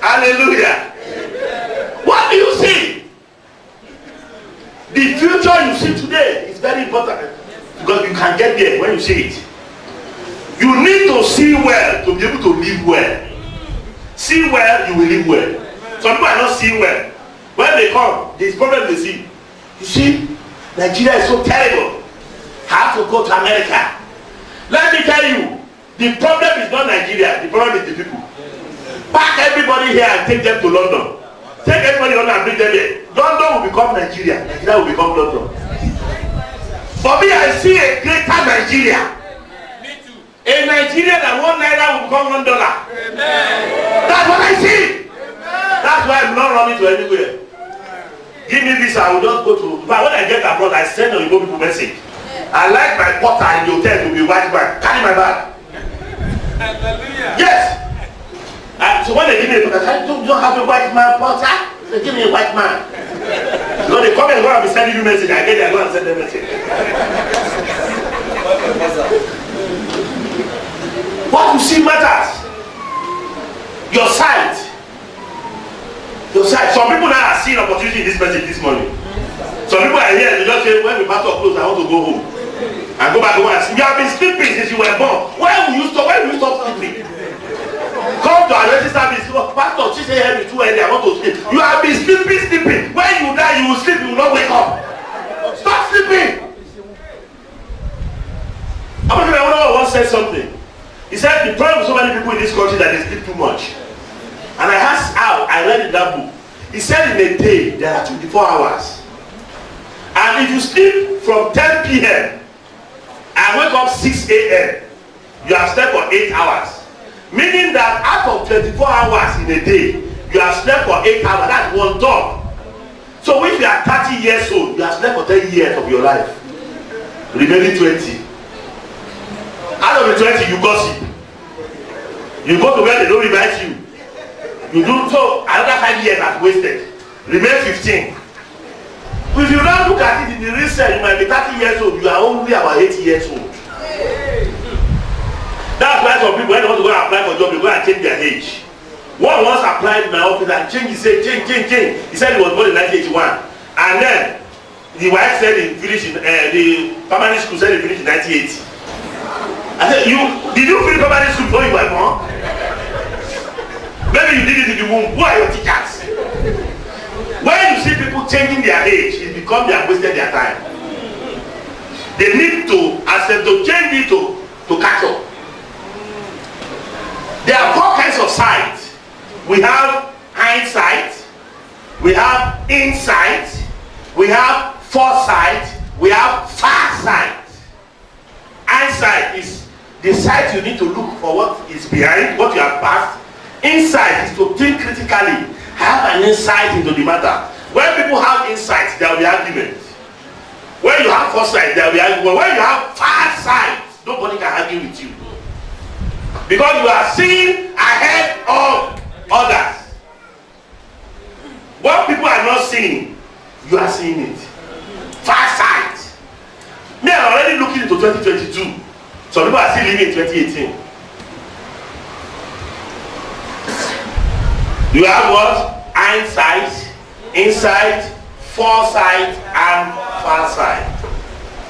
Hallelujah. What do you see? The future you see today is very important because you can get there when you see it. You need to see well to be able to live well. See well, you will live well. Some people are not seeing well. When they come, there's problem they see. You see, Nigeria is so terrible. I have to go to America. Let me tell you, the problem is not Nigeria, the problem is the people. Pack everybody here and take them to London. Take everybody to London and bring them here. London will become Nigeria. Nigeria will become London. For me, I see a greater Nigeria. Me too. A Nigeria that $1 will become $1. Amen. That's what I see. Amen. That's why I'm not running to anywhere. Give me visa, I will just go to. But when I get abroad, I send the people message. I like my porter in the hotel to be white man. Carry my bag. Hallelujah. Yes. So when they give me a porter, I don't have a white man porter. They give me a white man. So they come and go and be sending you message. I get there, go and send them message. What you see matters. Your sight. Your sight. Some people now are seeing opportunity in this message this morning. Some people are here, they just say, when we pass our clothes, I want to go home. And go back home and sleep. You have been sleeping since you were born. Why will you stop sleeping? Come to our register service. Pastor, she said, it's too early, I want to sleep. You have been sleeping. When you die, you will sleep, you will not wake up. Stop sleeping. I once said something. He said, the problem with so many people in this country that they sleep too much. And I asked how, I read in that book. He said in a day, there are 24 hours. And if you sleep from 10 p.m. and wake up 6 a.m., you have slept for 8 hours. Meaning that out of 24 hours in a day, you have slept for 8 hours. That's one third. So if you are 30 years old, you have slept for 10 years of your life. Remaining 20. Out of the 20, you gossip. You go to where they don't invite you. You do so, another 5 years have wasted. Remain 15. If you don't look at it in the research, you might be 30 years old. You are only about 80 years old. That's why some people, when they want to go and apply for a job, they go and change their age. One once applied in my office and changed, he said, change. He said he was born in 1981. And then the wife said he finished in, the primary school said he finished in 1980. I said, did you finish primary school before you were born? Maybe you did it in the womb. Who are your teachers? When you see people changing their age, it becomes they have wasted their time. They need to accept to change it to catch up. There are four kinds of sight. We have hindsight, we have insight, we have foresight, we have farsight. Hindsight is the sight you need to look for what is behind, what you have passed. Insight is to think critically, have an insight into the matter. When people have insight, there will be argument. When you have foresight, there will be argument. When you have farsight, nobody can argue with you. Because you are seeing ahead of others. What people are not seeing, you are seeing it. Farsight. They are already looking into 2022. Some people are still living in 2018. You have what? Hindsight, insight, foresight, and farsight.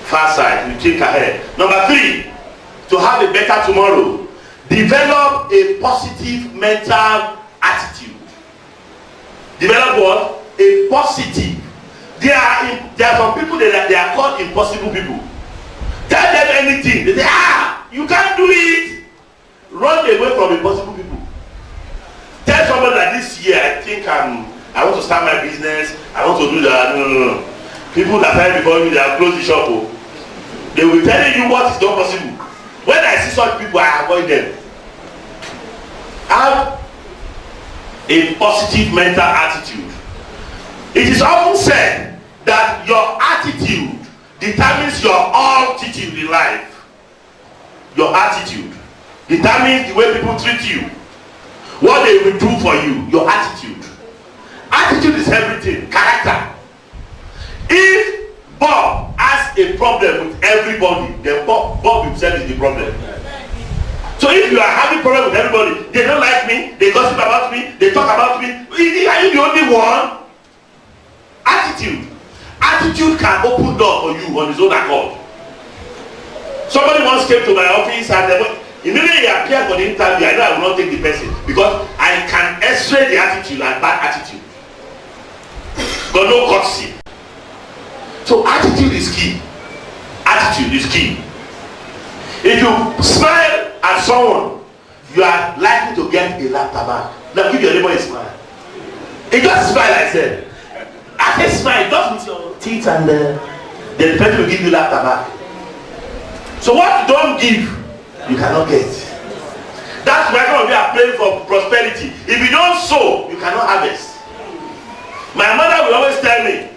Farsight, you think ahead. Number 3, to have a better tomorrow. Develop a positive mental attitude. Develop what? A positive. There are some people that they are called impossible people. Tell them anything. They say, you can't do it. Run away from impossible people. Tell somebody that this year I think I want to start my business. I want to do that. No. People that time before me, they have closed the shop. They will tell you what is not possible. When I see such people, I avoid them. Have a positive mental attitude. It is often said that your attitude determines your altitude in life. Your attitude determines the way people treat you, what they will do for you. Your attitude. Attitude is everything. Character. If Bob has a problem with everybody, then Bob himself is the problem. So if you are having problem with everybody, they don't like me, they gossip about me, they talk about only one? Attitude. Attitude can open door for you on his own accord. Somebody once came to my office and immediately he appeared for the interview. I know I will not take the person because I can x-ray the attitude and bad attitude. Got no courtesy. So attitude is key. Attitude is key. If you smile at someone, you are likely to get a laughter back. Now give your neighbor a smile. He just smile, I said. At a smile, just with your teeth and then the person will give you laughter back. So what you don't give, you cannot get. That's why some of you are praying for prosperity. If you don't sow, you cannot harvest. My mother will always tell me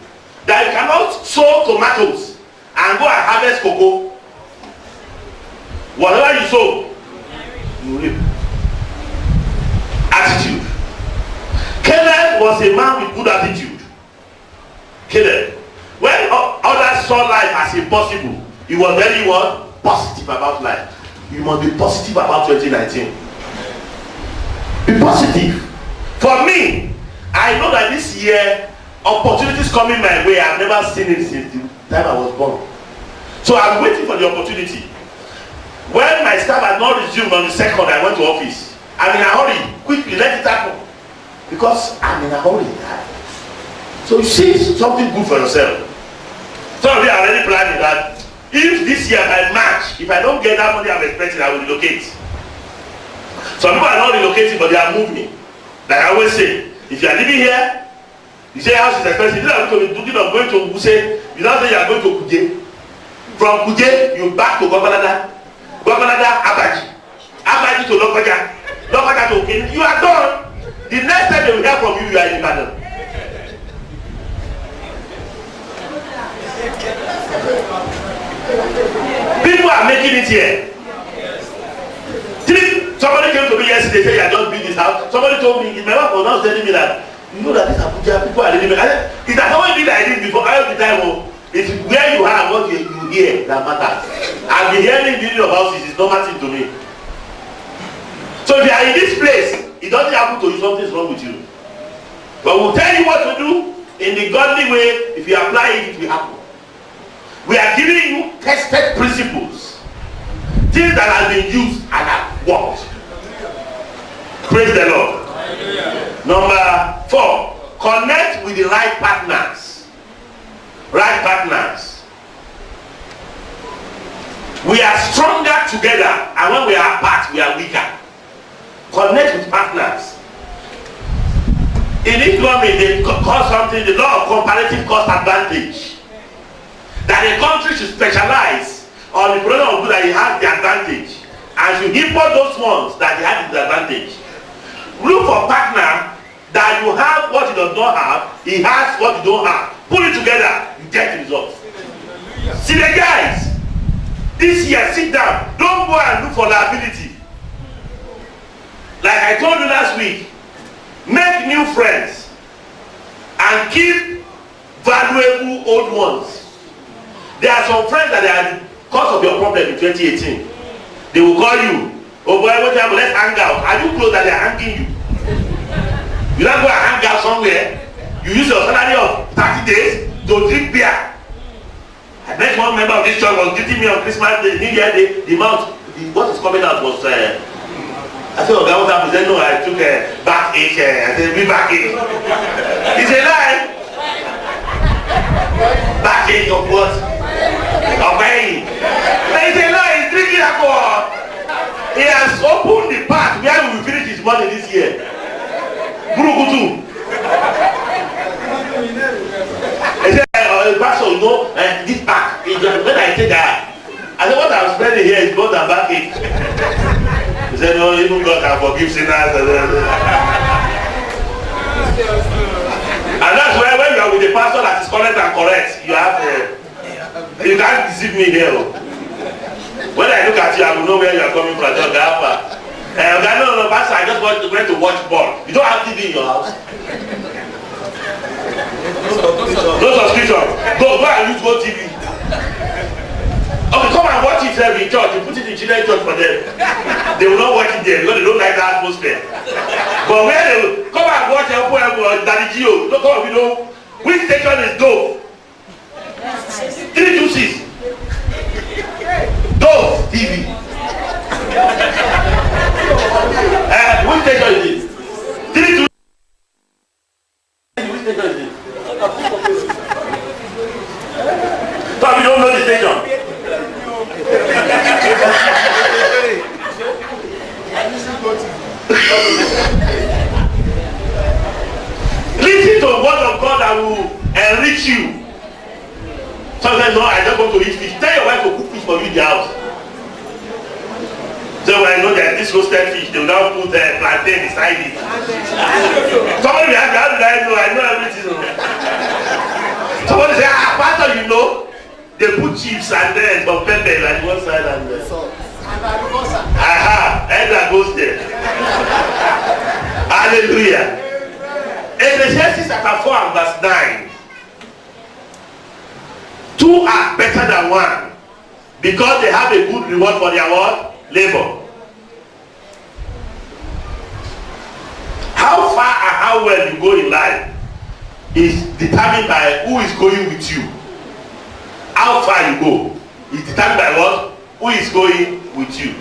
that you cannot sow tomatoes and go and harvest cocoa. Whatever you sow, you reap. Attitude. Caleb was a man with good attitude. Caleb. When others saw life as impossible, he was very what? Positive about life. You must be positive about 2019. Be positive. For me, I know that this year opportunities coming my way. I've never seen it since the time I was born. So I'm waiting for the opportunity. When my staff had not resumed on the 2nd, I went to office. I'm in a hurry. Quickly, let it happen. Because I'm in a hurry. So you see something good for yourself. Some of you are already planning that if this year by March, if I don't get that money I'm expecting, I will relocate. Some people are not relocating, but they are moving. Like I always say, if you are living here, you say house is expensive. You are going to be going to Wuse. You don't say you are going to Kuje. From Kuje, you back to Gwagwalada. Gwagwalada, Abaji. Abaji to Lokoja. Lokoja to Okene. You are done. The next time they will hear from you, you are in Ibadan. People are making it here. Somebody came to me yesterday, said, I just built this house. Somebody told me, my wife was now telling me that, you know that this Abuja, people are living. It has always been like this before. All the time, it's where you are, what you hear that matters. I've been hearing building of houses, it's not nothing to me. So if you are in this place, it doesn't happen to you, something's wrong with you. But we'll tell you what to do in the godly way. If you apply it, it will happen. We are giving you tested principles, things that have been used and have worked. Praise the Lord. Number 4, connect with the right partners. Right partners. We are stronger together, and when we are apart, we are weaker. Connect with partners. In economy, they call something the law of comparative cost advantage. That a country should specialize on the product of goods that it has the advantage, and should import those ones that it has the advantage. Look for a partner that you have what he does not have, he has what you don't have. Put it together, you get results. See the guys, this year, sit down. Don't go and look for liability. Like I told you last week, make new friends and keep valuable old ones. There are some friends that are the cause of your problem in 2018. They will call you, oh boy, what time, let's hang out. Are you close that they are hanging you? You don't go and hang out somewhere. You use your salary of 30 days to drink beer. I met one member of this church was greeting me on Christmas Day, New Year Day. The amount, what is coming out was, I said, oh, God, what happened? He said, no, I took a backache. I said, we backache. He said, lie. Backache of what? Of pain. He said, no, he's drinking alcohol. He has opened the path where we will finish his money this year. Burukutu. He said, Pastor, you know, this back, when I take that, I said, what I'm spending here is more than backache. He said, no, even God can forgive sinners. And that's why when you are with a pastor that is correct and correct, you have you can't deceive me here. When I look at you, I will know where you are coming from. No, pastor, I just went to watch ball. You don't have TV in your house. No subscription. Go and use Go TV. Okay, come and watch it in church. You put it in children's church for them. They will not watch it there because they don't like the atmosphere. But where they will come and watch Daddy Gio. Look how we know. Which station is Dove? 326. Dove TV. Which station is it? 326. Which station is it? So we don't know the station. Listen to the word of God that will enrich you. Sometimes, no, I just want to eat fish. Tell your wife to cook fish for you in the house. So when I know that this roasted fish, they will now put plantain beside it. Somebody will ask me, how did I know? I know everything. Somebody say, Pastor, you know, they put chips and then some pepper like one side and Edgar goes there. Hallelujah. Ecclesiastes chapter 4 and verse 9. Two are better than one because they have a good reward for their what? Labor. How far and how well you go in life is determined by who is going with you. How far you go is determined by what? Who is going with you.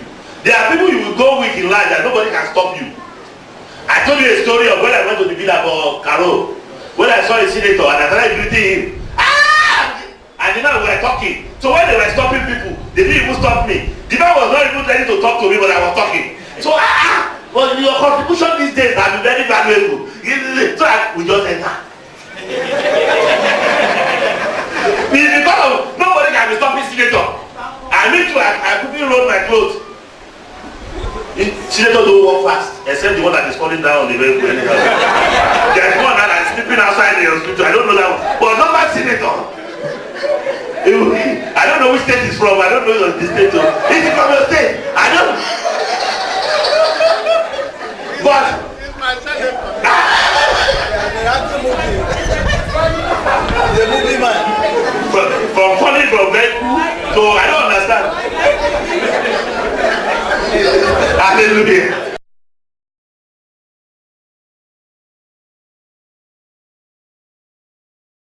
There are people you will go with in life that nobody can stop you. I told you a story of when I went to the villa for Caro. When I saw a senator and I started greeting him. And you know we were talking. So when they were stopping people, they didn't even stop me. The man was not even ready to talk to me, but I was talking. So but your contribution these days has been very valuable. So we just enter. Because of nobody can be stopping senator. I need to I quickly roll my clothes. Senator don't walk fast, except the one that is falling down on the vehicle. There's one that is sleeping outside the hospital. I don't know that one. But not senator. I don't know which state he's from. I don't know the state. He's from your state. I don't. But the movie man. From falling from vehicle, so I don't understand. Hallelujah.